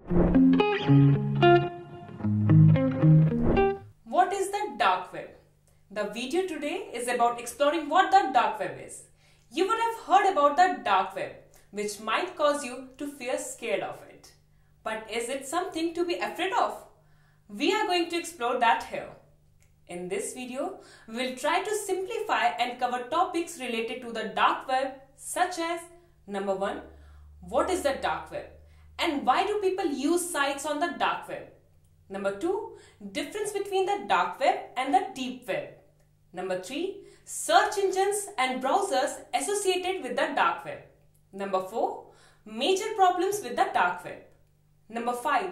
What is the dark web? The video today is about exploring what the dark web is. You would have heard about the dark web, which might cause you to feel scared of it. But is it something to be afraid of? We are going to explore that here. In this video, we will try to simplify and cover topics related to the dark web such as number 1, what is the dark web and why do people use sites on the dark web? Number 2, difference between the dark web and the deep web. Number 3, search engines and browsers associated with the dark web. Number 4, major problems with the dark web. Number 5,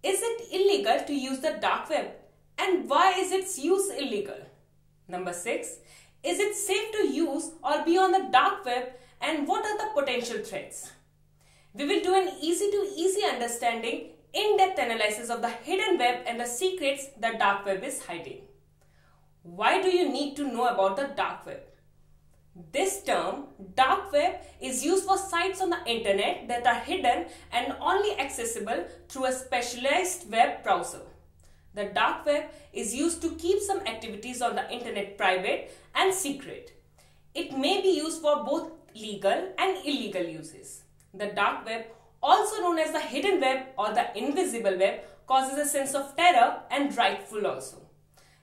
is it illegal to use the dark web and why is its use illegal? Number 6, is it safe to use or be on the dark web and what are the potential threats? We will do an easy understanding, in-depth analysis of the hidden web and the secrets the dark web is hiding. Why do you need to know about the dark web? This term, dark web, is used for sites on the internet that are hidden and only accessible through a specialized web browser. The dark web is used to keep some activities on the internet private and secret. It may be used for both legal and illegal uses. The dark web, also known as the hidden web or the invisible web, causes a sense of terror and rightful also.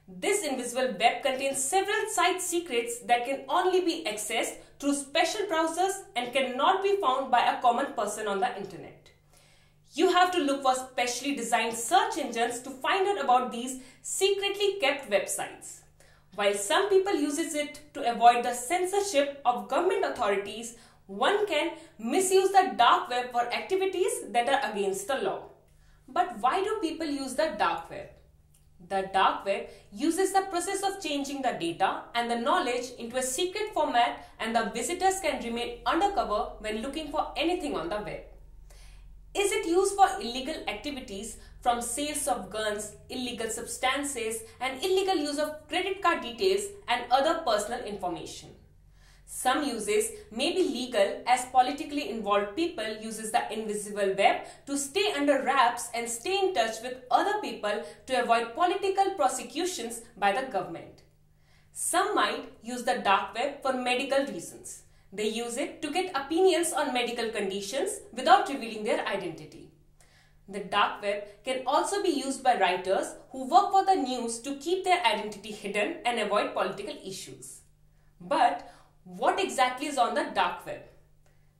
This invisible web contains several site secrets that can only be accessed through special browsers and cannot be found by a common person on the internet. You have to look for specially designed search engines to find out about these secretly kept websites. While some people use it to avoid the censorship of government authorities, one can misuse the dark web for activities that are against the law. But why do people use the dark web? The dark web uses the process of changing the data and the knowledge into a secret format, and the visitors can remain undercover when looking for anything on the web. Is it used for illegal activities from sales of guns, illegal substances, and illegal use of credit card details and other personal information? Some uses may be legal, as politically involved people uses the invisible web to stay under wraps and stay in touch with other people to avoid political prosecutions by the government. Some might use the dark web for medical reasons. They use it to get opinions on medical conditions without revealing their identity. The dark web can also be used by writers who work for the news to keep their identity hidden and avoid political issues. But what exactly is on the dark web?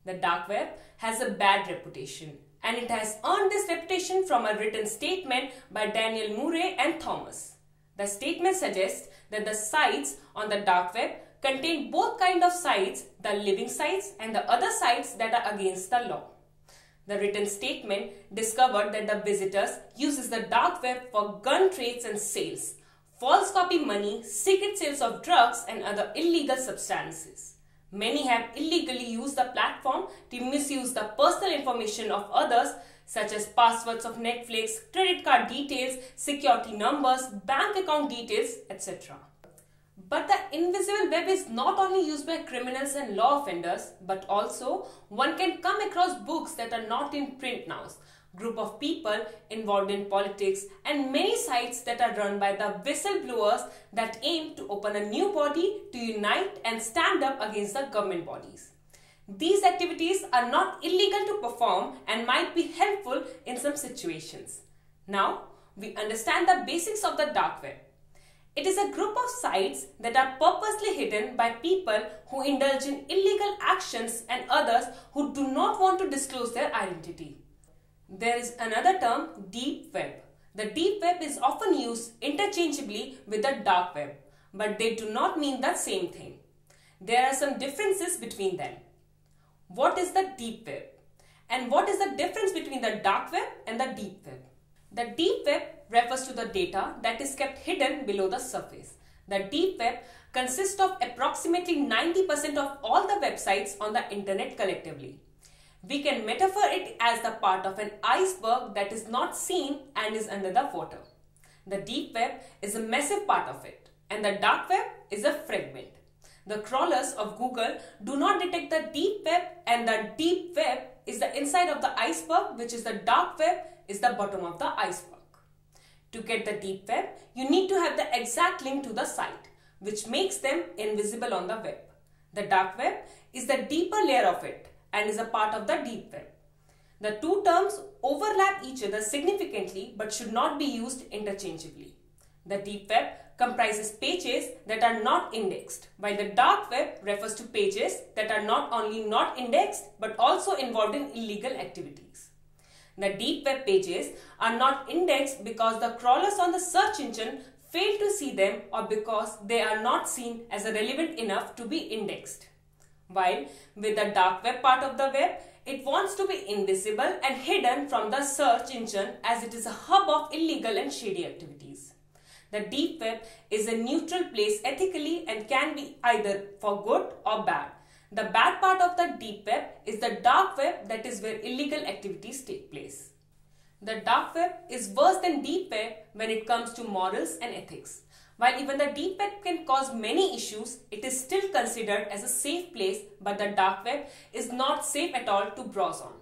The dark web has a bad reputation, and it has earned this reputation from a written statement by Daniel Murray and Thomas. The statement suggests that the sites on the dark web contain both kinds of sites, the living sites and the other sites that are against the law. The written statement discovered that the visitors uses the dark web for gun trades and sales, false copy money, secret sales of drugs and other illegal substances. Many have illegally used the platform to misuse the personal information of others, such as passwords of Netflix, credit card details, security numbers, bank account details, etc. But the invisible web is not only used by criminals and law offenders, but also one can come across books that are not in print now, group of people involved in politics, and many sites that are run by the whistleblowers that aim to open a new body to unite and stand up against the government bodies. These activities are not illegal to perform and might be helpful in some situations. Now, we understand the basics of the dark web. It is a group of sites that are purposely hidden by people who indulge in illegal actions and others who do not want to disclose their identity. There is another term, deep web. The deep web is often used interchangeably with the dark web, but they do not mean the same thing. There are some differences between them. What is the deep web? And what is the difference between the dark web and the deep web? The deep web refers to the data that is kept hidden below the surface. The deep web consists of approximately 90% of all the websites on the internet collectively. We can metaphor it as the part of an iceberg that is not seen and is under the water. The deep web is a massive part of it, and the dark web is a fragment. The crawlers of Google do not detect the deep web, and the deep web is the inside of the iceberg, which is the dark web is the bottom of the iceberg. To get the deep web, you need to have the exact link to the site, which makes them invisible on the web. The dark web is the deeper layer of it and is a part of the deep web. The two terms overlap each other significantly but should not be used interchangeably. The deep web comprises pages that are not indexed, while the dark web refers to pages that are not only not indexed but also involved in illegal activities. The deep web pages are not indexed because the crawlers on the search engine fail to see them or because they are not seen as relevant enough to be indexed. While with the dark web part of the web, it wants to be invisible and hidden from the search engine as it is a hub of illegal and shady activities. The deep web is a neutral place ethically and can be either for good or bad. The bad part of the deep web is the dark web, that is where illegal activities take place. The dark web is worse than deep web when it comes to morals and ethics. While even the deep web can cause many issues, it is still considered as a safe place, but the dark web is not safe at all to browse on.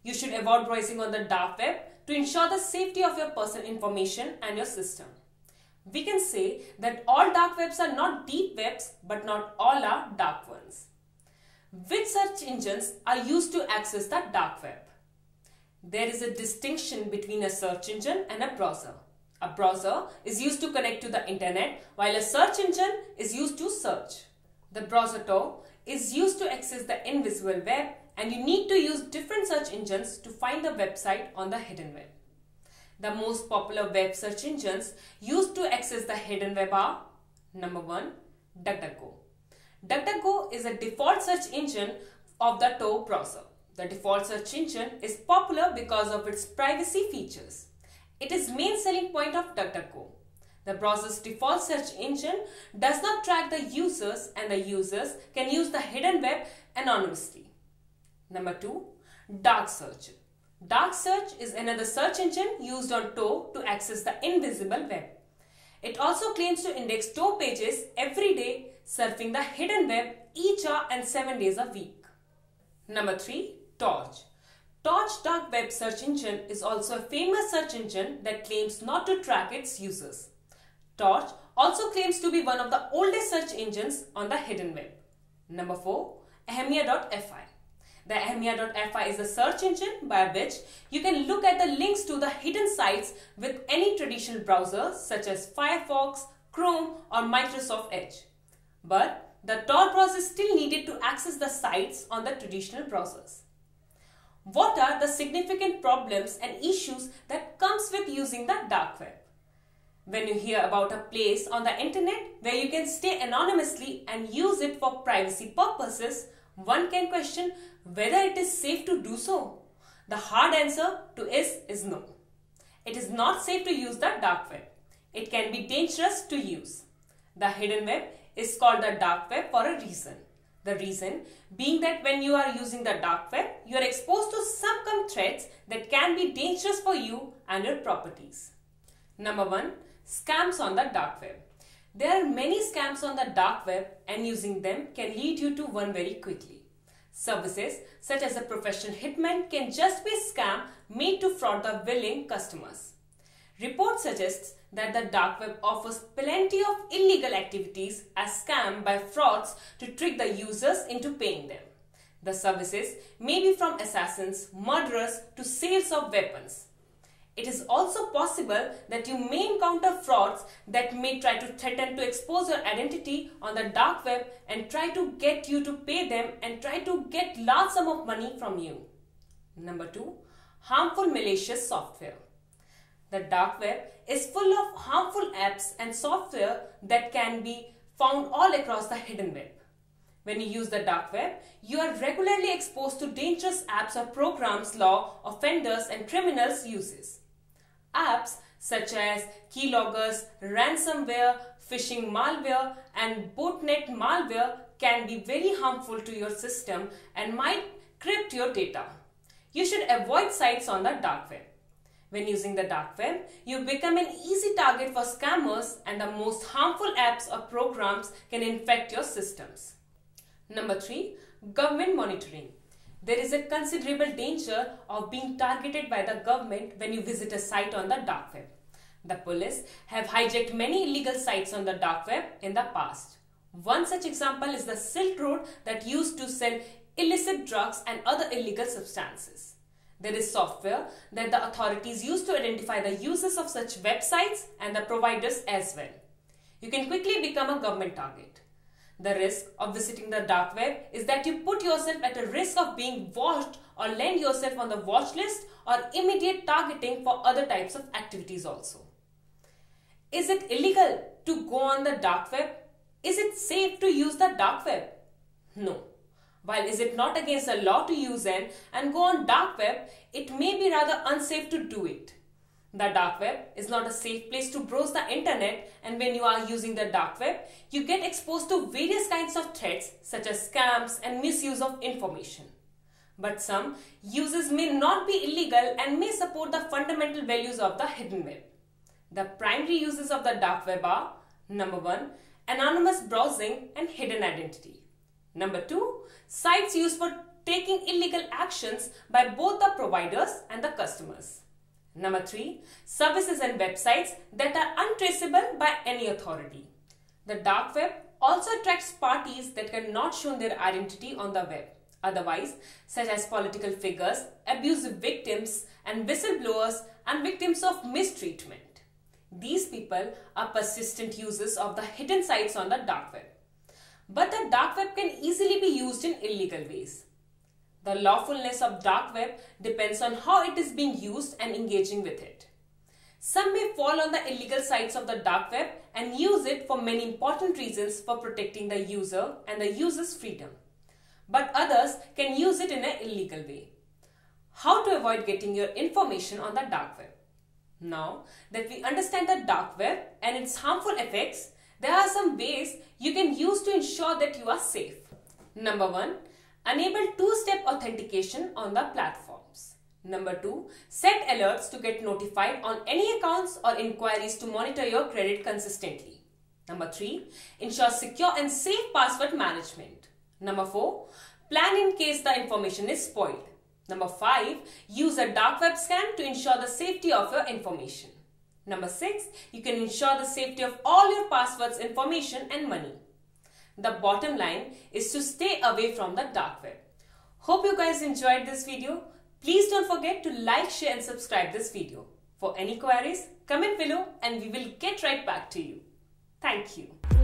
You should avoid browsing on the dark web to ensure the safety of your personal information and your system. We can say that all dark webs are not deep webs, but not all are dark ones. Which search engines are used to access the dark web? There is a distinction between a search engine and a browser. A browser is used to connect to the internet, while a search engine is used to search. The browser Tor is used to access the invisible web, and you need to use different search engines to find the website on the hidden web. The most popular web search engines used to access the hidden web are: number 1, DuckDuckGo. DuckDuckGo is a default search engine of the Tor browser. The default search engine is popular because of its privacy features. It is main selling point of DuckDuckGo. The browser's default search engine does not track the users, and the users can use the hidden web anonymously. Number 2, Dark Search. Dark Search is another search engine used on Tor to access the invisible web. It also claims to index Tor pages every day, surfing the hidden web each hour and 7 days a week. Number 3, Torch. Torch dark web search engine is also a famous search engine that claims not to track its users. Torch also claims to be one of the oldest search engines on the hidden web. Number 4, Ahemia.fi. The Ahemia.fi is a search engine by which you can look at the links to the hidden sites with any traditional browser such as Firefox, Chrome or Microsoft Edge. But the Tor browser is still needed to access the sites on the traditional browsers. What are the significant problems and issues that comes with using the dark web? When you hear about a place on the internet where you can stay anonymously and use it for privacy purposes, one can question whether it is safe to do so. The hard answer to is no. It is not safe to use the dark web. It can be dangerous to use. The hidden web is called the dark web for a reason. The reason being that when you are using the dark web, you are exposed to some threats that can be dangerous for you and your properties. Number 1, scams on the dark web. There are many scams on the dark web, and using them can lead you to one very quickly. Services such as a professional hitman can just be a scam made to fraud the willing customers. Report suggests that the dark web offers plenty of illegal activities as scam by frauds to trick the users into paying them. The services may be from assassins, murderers to sales of weapons. It is also possible that you may encounter frauds that may try to threaten to expose your identity on the dark web and try to get you to pay them and try to get large sum of money from you. Number 2, harmful malicious software. The dark web is full of harmful apps and software that can be found all across the hidden web. When you use the dark web, you are regularly exposed to dangerous apps or programs law offenders and criminals uses. Apps such as keyloggers, ransomware, phishing malware and botnet malware can be very harmful to your system and might crypt your data. You should avoid sites on the dark web. When using the dark web, you become an easy target for scammers, and the most harmful apps or programs can infect your systems. Number 3, government monitoring. There is a considerable danger of being targeted by the government when you visit a site on the dark web. The police have hijacked many illegal sites on the dark web in the past. One such example is the Silk Road that used to sell illicit drugs and other illegal substances. There is software that the authorities use to identify the users of such websites and the providers as well. You can quickly become a government target. The risk of visiting the dark web is that you put yourself at a risk of being watched or land yourself on the watch list or immediate targeting for other types of activities also. Is it illegal to go on the dark web? Is it safe to use the dark web? No. While is it not against the law to use and go on dark web, it may be rather unsafe to do it. The dark web is not a safe place to browse the internet, and when you are using the dark web, you get exposed to various kinds of threats such as scams and misuse of information. But some uses may not be illegal and may support the fundamental values of the hidden web. The primary uses of the dark web are: number 1, anonymous browsing and hidden identity. Number 2, sites used for taking illegal actions by both the providers and the customers. Number 3, services and websites that are untraceable by any authority. The dark web also attracts parties that cannot show their identity on the web, otherwise, such as political figures, abusive victims, and whistleblowers and victims of mistreatment. These people are persistent users of the hidden sites on the dark web. But the dark web can easily be used in illegal ways. The lawfulness of dark web depends on how it is being used and engaging with it. Some may fall on the illegal sites of the dark web and use it for many important reasons for protecting the user and the user's freedom. But others can use it in an illegal way. How to avoid getting your information on the dark web? Now that we understand the dark web and its harmful effects, there are some ways you can use to ensure that you are safe. Number 1, enable two-step authentication on the platforms. Number 2, set alerts to get notified on any accounts or inquiries to monitor your credit consistently. Number 3, ensure secure and safe password management. Number 4, plan in case the information is spoiled. Number 5, use a dark web scan to ensure the safety of your information. Number 6, you can ensure the safety of all your passwords, information and money. The bottom line is to stay away from the dark web. Hope you guys enjoyed this video. Please don't forget to like, share and subscribe this video. For any queries, comment below and we will get right back to you. Thank you.